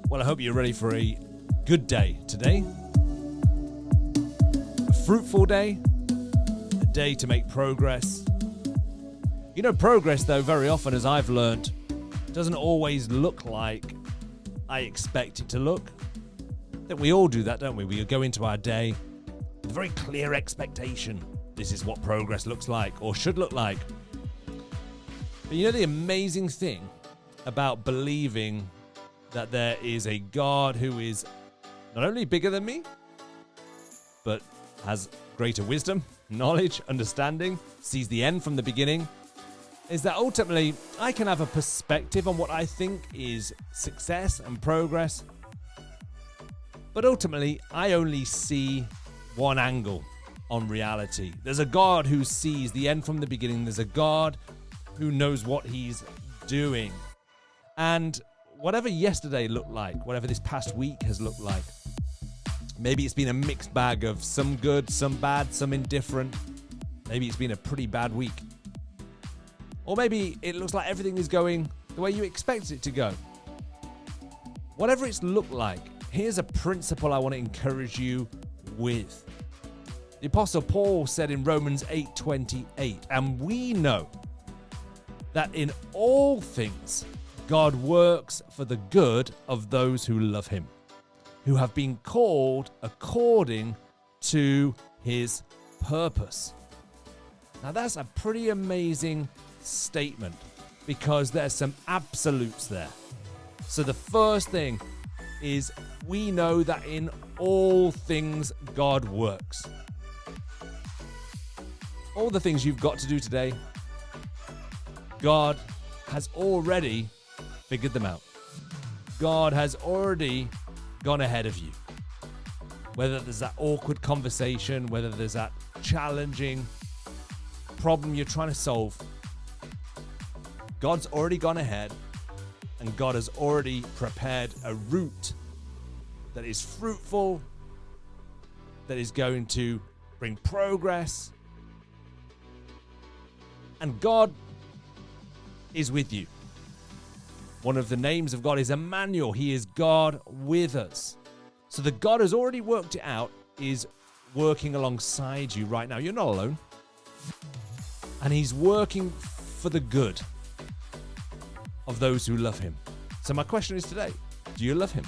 Well, I hope you're ready for a good day today. A fruitful day. A day to make progress. You know, progress, though, very often, as I've learned, doesn't always look like I expect it to look. I think we all do that, don't we? We go into our day with a very clear expectation. This is what progress looks like or should look like. But you know the amazing thing about believing that there is a God who is not only bigger than me, but has greater wisdom, knowledge, understanding, sees the end from the beginning, is that ultimately I can have a perspective on what I think is success and progress, but ultimately I only see one angle on reality. There's a God who sees the end from the beginning. There's a God who knows what he's doing. And whatever yesterday looked like, whatever this past week has looked like, maybe it's been a mixed bag of some good, some bad, some indifferent. Maybe it's been a pretty bad week. Or maybe it looks like everything is going the way you expect it to go. Whatever it's looked like, here's a principle I want to encourage you with. The Apostle Paul said in Romans 8:28, and we know that in all things God works for the good of those who love him, who have been called according to his purpose. Now that's a pretty amazing statement because there's some absolutes there. So the first thing is we know that in all things God works. All the things you've got to do today, God has already figured them out. God has already gone ahead of you. Whether there's that awkward conversation, whether there's that challenging problem you're trying to solve, God's already gone ahead and God has already prepared a route that is fruitful, that is going to bring progress. And God is with you. One of the names of God is Emmanuel. He is God with us. So the God has already worked it out is working alongside you right now. You're not alone. And he's working for the good of those who love him. So my question is today, do you love him?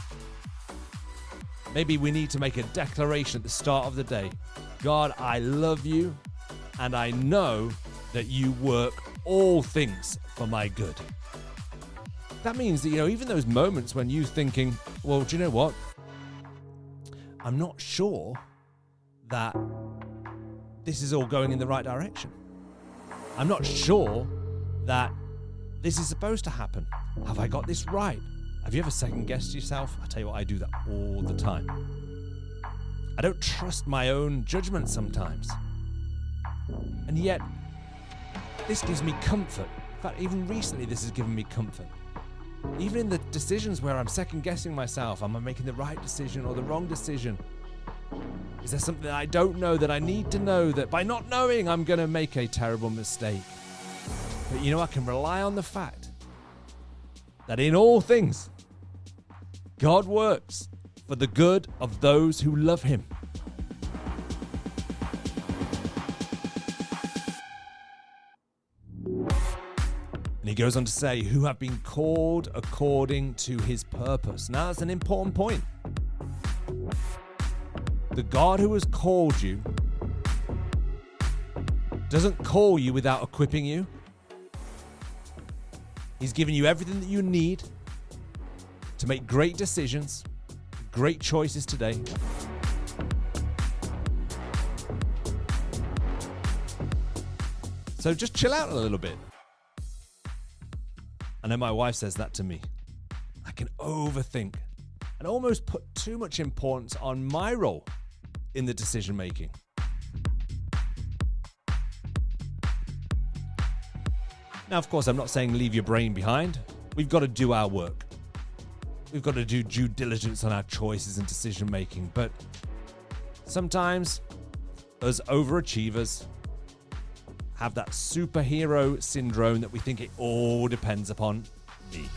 Maybe we need to make a declaration at the start of the day. God, I love you, and I know that you work all things for my good. That means that, even those moments when you're thinking, well, do you know what? I'm not sure that this is all going in the right direction. I'm not sure that this is supposed to happen. Have I got this right? Have you ever second-guessed yourself? I tell you what, I do that all the time. I don't trust my own judgment sometimes. And yet, this gives me comfort. In fact, even recently, this has given me comfort. Even in the decisions where I'm second-guessing myself, am I making the right decision or the wrong decision? Is there something that I don't know that I need to know that by not knowing I'm going to make a terrible mistake? But I can rely on the fact that in all things, God works for the good of those who love him. And he goes on to say, who have been called according to his purpose. Now, that's an important point. The God who has called you doesn't call you without equipping you. He's given you everything that you need to make great decisions, great choices today. So just chill out a little bit. I know my wife says that to me. I can overthink and almost put too much importance on my role in the decision making. Now, of course, I'm not saying leave your brain behind. We've got to do our work. We've got to do due diligence on our choices and decision making. But sometimes, as overachievers, have that superhero syndrome that we think it all depends upon me.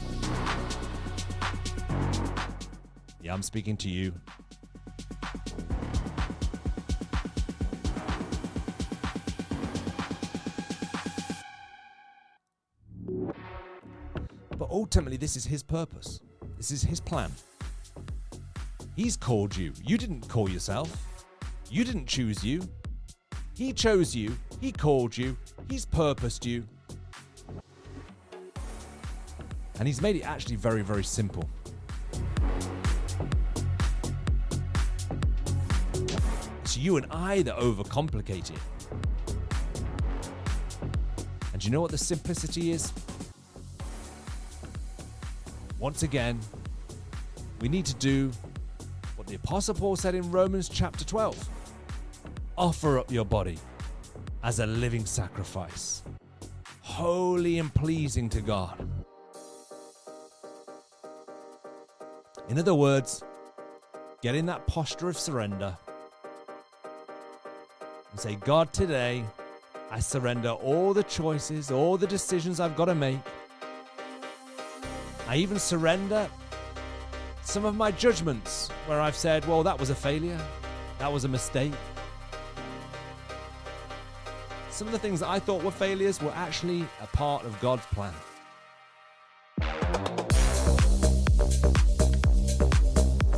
Yeah, I'm speaking to you. But ultimately, this is his purpose. This is his plan. He's called you. You didn't call yourself. You didn't choose you. He chose you. He called you. He's purposed you. And he's made it actually very, very simple. It's you and I that overcomplicate it. And you know what the simplicity is? Once again, we need to do what the Apostle Paul said in Romans chapter 12. Offer up your body as a living sacrifice, holy and pleasing to God. In other words, get in that posture of surrender and say, God, today I surrender all the choices, all the decisions I've got to make. I even surrender some of my judgments where I've said, well, that was a failure. That was a mistake. Some of the things that I thought were failures were actually a part of God's plan.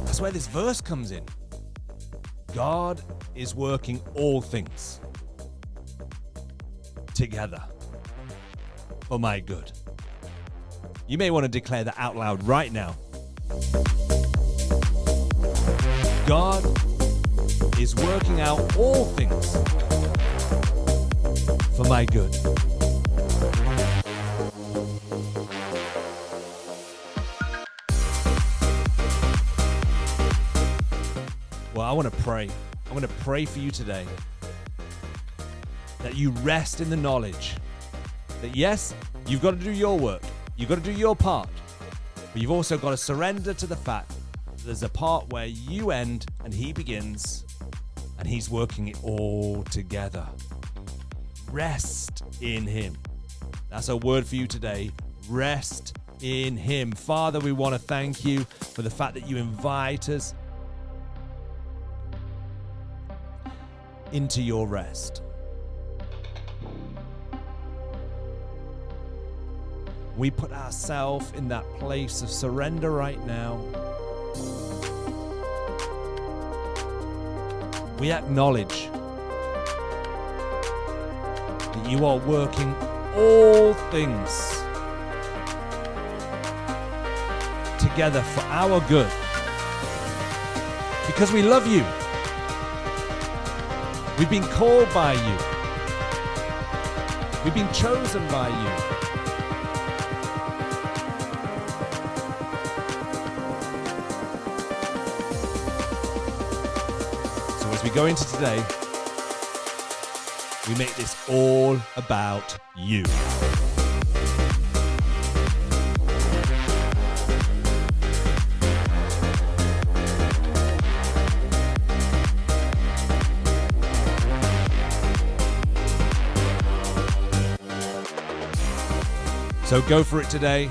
That's where this verse comes in. God is working all things together for my good. You may want to declare that out loud right now. God is working out all things for my good. Well, I want to pray. I want to pray for you today that you rest in the knowledge that yes, you've got to do your work. You've got to do your part, but you've also got to surrender to the fact that there's a part where you end and he begins, and he's working it all together. Rest in him. That's a word for you today. Rest in him. Father, we want to thank you for the fact that you invite us into your rest. We put ourselves in that place of surrender right now. We acknowledge that you are working all things together for our good. Because we love you. We've been called by you. We've been chosen by you. As we go into today, we make this all about you. So go for it today.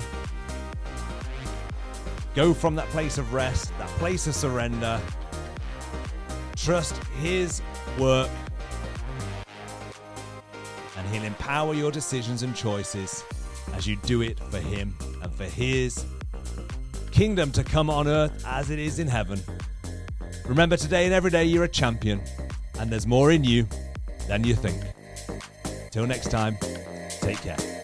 Go from that place of rest, that place of surrender. Trust his work, and he'll empower your decisions and choices as you do it for him and for his kingdom to come on earth as it is in heaven. Remember, today and every day you're a champion, and there's more in you than you think. Till next time, take care.